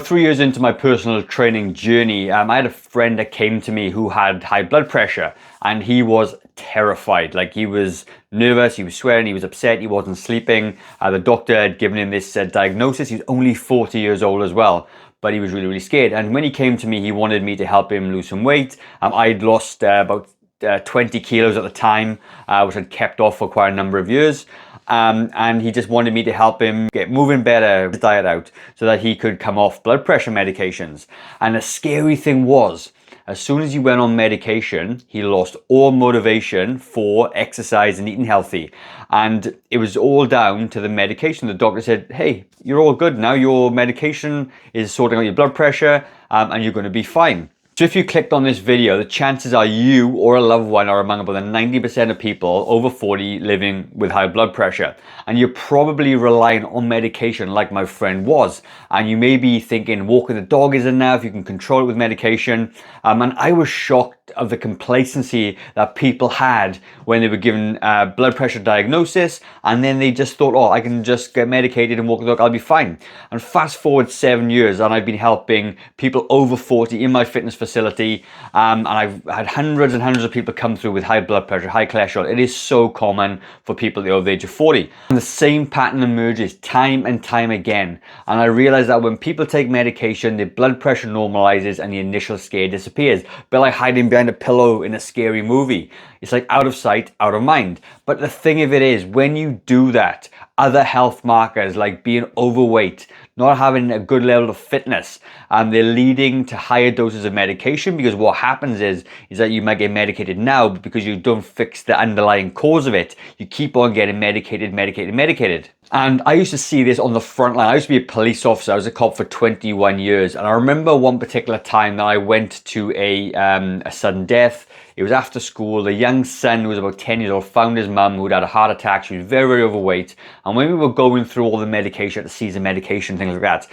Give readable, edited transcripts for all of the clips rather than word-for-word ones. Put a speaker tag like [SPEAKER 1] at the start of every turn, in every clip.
[SPEAKER 1] 3 years into my personal training journey, I had a friend that came to me who had high blood pressure, and he was terrified. Like, he was nervous, he was swearing, he was upset, he wasn't sleeping. The doctor had given him this diagnosis. He was only 40 years old as well, but he was really, really scared. And when he came to me, he wanted me to help him lose some weight. I'd lost about 20 kilos at the time, which I'd kept off for quite a number of years. And he just wanted me to help him get moving better, his diet out, so that he could come off blood pressure medications. And the scary thing was, as soon as he went on medication, he lost all motivation for exercise and eating healthy. And it was all down to the medication. The doctor said, hey, you're all good now. Your medication is sorting out your blood pressure, and you're going to be fine. So if you clicked on this video, the chances are you or a loved one are among about 90% of people over 40 living with high blood pressure. And you're probably relying on medication like my friend was. And you may be thinking walking the dog is enough, you can control it with medication. And I was shocked of the complacency that people had when they were given blood pressure diagnosis, and then they just thought, oh, I can just get medicated and walk the dog, I'll be fine. And fast forward 7 years, and I've been helping people over 40 in my fitness facility, and I've had hundreds and hundreds of people come through with high blood pressure, high cholesterol. It is so common for people over the age of 40. And the same pattern emerges time and time again. And I realized that when people take medication, their blood pressure normalizes and the initial scare disappears. But like hiding behind a pillow in a scary movie. It's like out of sight, out of mind. But the thing of it is, when you do that, other health markers like being overweight, not having a good level of fitness, they're leading to higher doses of medication, because what happens is that you might get medicated now, but because you don't fix the underlying cause of it, you keep on getting medicated. And I used to see this on the front line. I used to be a police officer. I was a cop for 21 years. And I remember one particular time that I went to a sudden death. It was after school. The young son, who was about 10 years old, found his mum who'd had a heart attack. She was very, very overweight. And when we were going through all the medication, the season medication, things like that,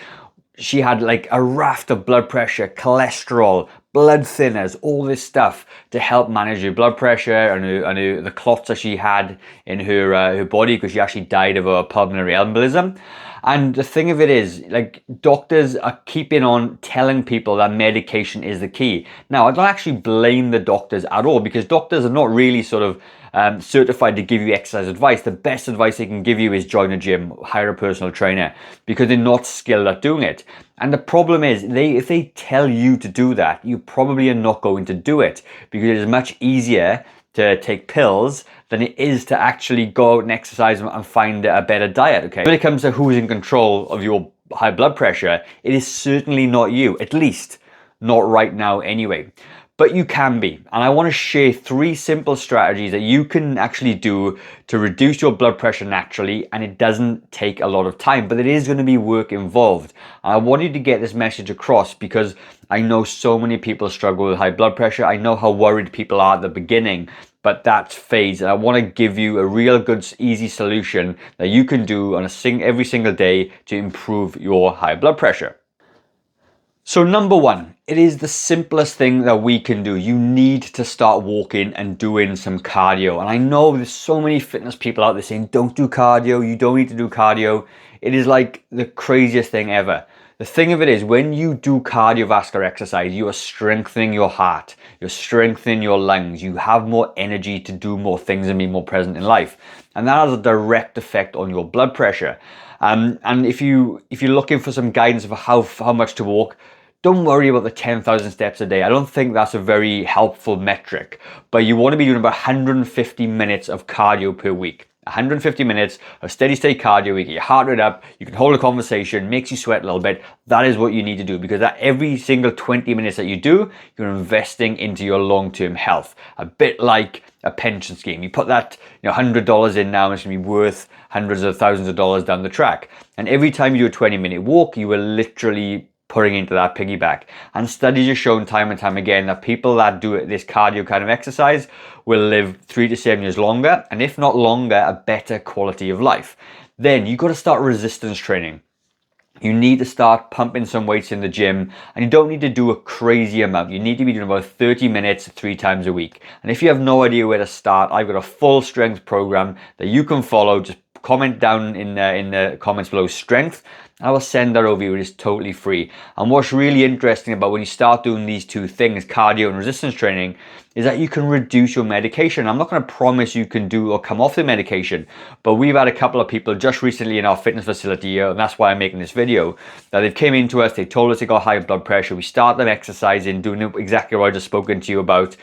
[SPEAKER 1] she had like a raft of blood pressure, cholesterol, blood thinners, all this stuff to help manage her blood pressure and the clots that she had in her body, because she actually died of a pulmonary embolism. And the thing of it is, like, doctors are keeping on telling people that medication is the key. Now, I don't actually blame the doctors at all, because doctors are not really sort of certified to give you exercise advice. The best advice they can give you is join a gym, hire a personal trainer, because they're not skilled at doing it. And the problem is, if they tell you to do that, you probably are not going to do it, because it is much easier to take pills than it is to actually go out and exercise and find a better diet, okay? When it comes to who's in control of your high blood pressure, it is certainly not you, at least not right now anyway. But you can be. And I want to share 3 simple strategies that you can actually do to reduce your blood pressure naturally, and it doesn't take a lot of time, but it is going to be work involved. And I want you to get this message across, because I know so many people struggle with high blood pressure. I know how worried people are at the beginning, but that fades. And I want to give you a real good, easy solution that you can do on every single day to improve your high blood pressure. So number 1, it is the simplest thing that we can do. You need to start walking and doing some cardio. And I know there's so many fitness people out there saying, don't do cardio, you don't need to do cardio. It is like the craziest thing ever. The thing of it is, when you do cardiovascular exercise, you are strengthening your heart, you're strengthening your lungs, you have more energy to do more things and be more present in life. And that has a direct effect on your blood pressure. And if you're looking for some guidance for how much to walk, don't worry about the 10,000 steps a day. I don't think that's a very helpful metric, but you want to be doing about 150 minutes of cardio per week. 150 minutes of steady state cardio, you get your heart rate up, you can hold a conversation, makes you sweat a little bit. That is what you need to do, because that every single 20 minutes that you do, you're investing into your long-term health. A bit like a pension scheme. You put that $100 in now, and it's going to be worth hundreds of thousands of dollars down the track. And every time you do a 20-minute walk, you will literally putting into that piggyback. And studies have shown time and time again that people that do this cardio kind of exercise will live 3 to 7 years longer, and if not longer, a better quality of life. Then you got to start resistance training. You need to start pumping some weights in the gym, and you don't need to do a crazy amount. You need to be doing about 30 minutes 3 times a week. And if you have no idea where to start, I've got a full strength program that you can follow. Just comment down in the comments below strength, I will send that over you. It is totally free. And what's really interesting about when you start doing these two things, cardio and resistance training, is that you can reduce your medication. I'm not going to promise you can do or come off the medication, but we've had a couple of people just recently in our fitness facility here, and that's why I'm making this video, that they've came into us, they told us they got high blood pressure. We start them exercising, doing exactly what I just spoken to you about.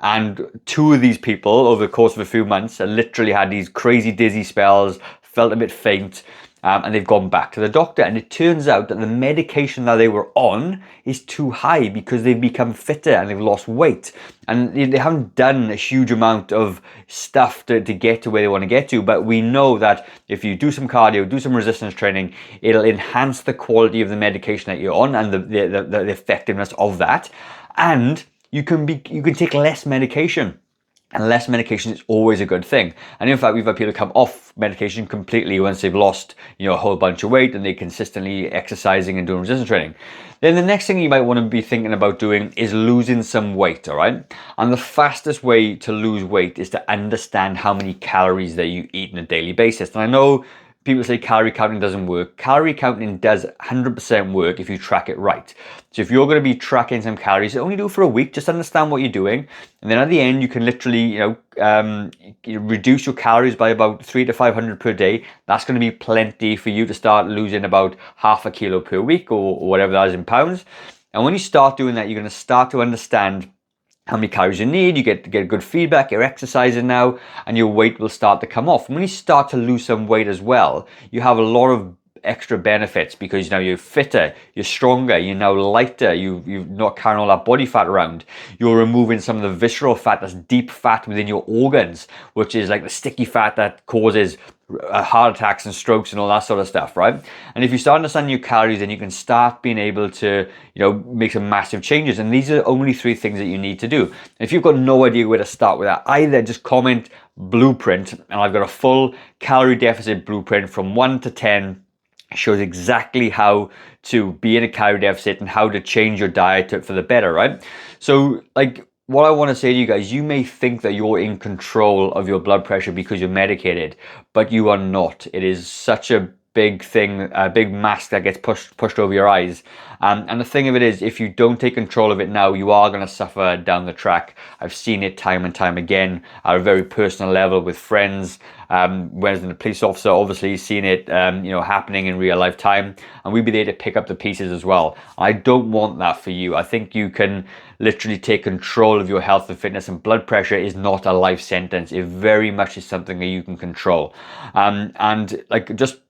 [SPEAKER 1] And two of these people over the course of a few months literally had these crazy dizzy spells, felt a bit faint, and they've gone back to the doctor. And it turns out that the medication that they were on is too high because they've become fitter and they've lost weight. And they haven't done a huge amount of stuff to get to where they want to get to. But we know that if you do some cardio, do some resistance training, it'll enhance the quality of the medication that you're on and the effectiveness of that. And you can take less medication. And less medication is always a good thing. And in fact, we've had people come off medication completely once they've lost, a whole bunch of weight and they're consistently exercising and doing resistance training. Then the next thing you might want to be thinking about doing is losing some weight, all right? And the fastest way to lose weight is to understand how many calories that you eat on a daily basis. And I know people say calorie counting doesn't work. Calorie counting does 100% work if you track it right. So if you're going to be tracking some calories, only do it for a week, just understand what you're doing. And then at the end, you can literally, reduce your calories by about 300 to 500 per day. That's going to be plenty for you to start losing about half a kilo per week or whatever that is in pounds. And when you start doing that, you're going to start to understand how many calories you need, you get good feedback, you're exercising now, and your weight will start to come off. And when you start to lose some weight as well, you have a lot of extra benefits because now you're fitter, you're stronger, you're now lighter, you're not carrying all that body fat around. You're removing some of the visceral fat, that's deep fat within your organs, which is like the sticky fat that causes heart attacks and strokes and all that sort of stuff, right? And if you start understanding your calories, then you can start being able to, make some massive changes. And these are only 3 things that you need to do. And if you've got no idea where to start with that, either just comment blueprint, and I've got a full calorie deficit blueprint from 1 to 10. It shows exactly how to be in a calorie deficit and how to change your diet for the better, right? So what I want to say to you guys, you may think that you're in control of your blood pressure because you're medicated, but you are not. It is such a big thing, a big mask that gets pushed over your eyes. And the thing of it is, if you don't take control of it now, you are going to suffer down the track. I've seen it time and time again at a very personal level with friends. When I was a police officer, obviously seen it, happening in real life time, and we'd be there to pick up the pieces as well. I don't want that for you. I think you can literally take control of your health and fitness, and blood pressure is not a life sentence. It very much is something that you can control. The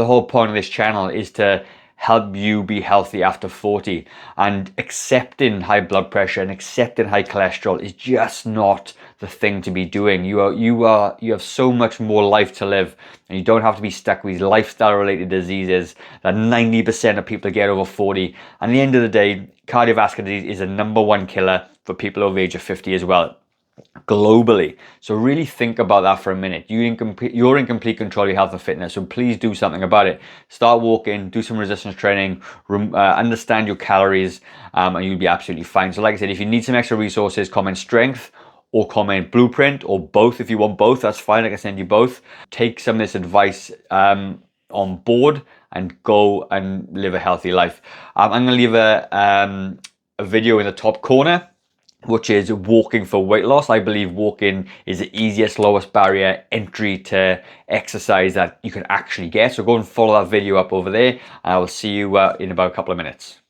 [SPEAKER 1] whole point of this channel is to help you be healthy after 40, and accepting high blood pressure and accepting high cholesterol is just not the thing to be doing. You have so much more life to live, and you don't have to be stuck with these lifestyle related diseases that 90% of people get over 40. And at the end of the day, cardiovascular disease is the #1 killer for people over the age of 50 as well, globally. So really think about that for a minute. You're in complete control of your health and fitness, so please do something about it. Start walking, do some resistance training, understand your calories, and you'll be absolutely fine. So like I said, if you need some extra resources, comment strength or comment blueprint, or both. If you want both, that's fine. I can send you both. Take some of this advice on board and go and live a healthy life. I'm going to leave a video in the top corner, which is walking for weight loss. I believe walking is the easiest, lowest barrier entry to exercise that you can actually get. So go and follow that video up over there, and I will see you in about a couple of minutes.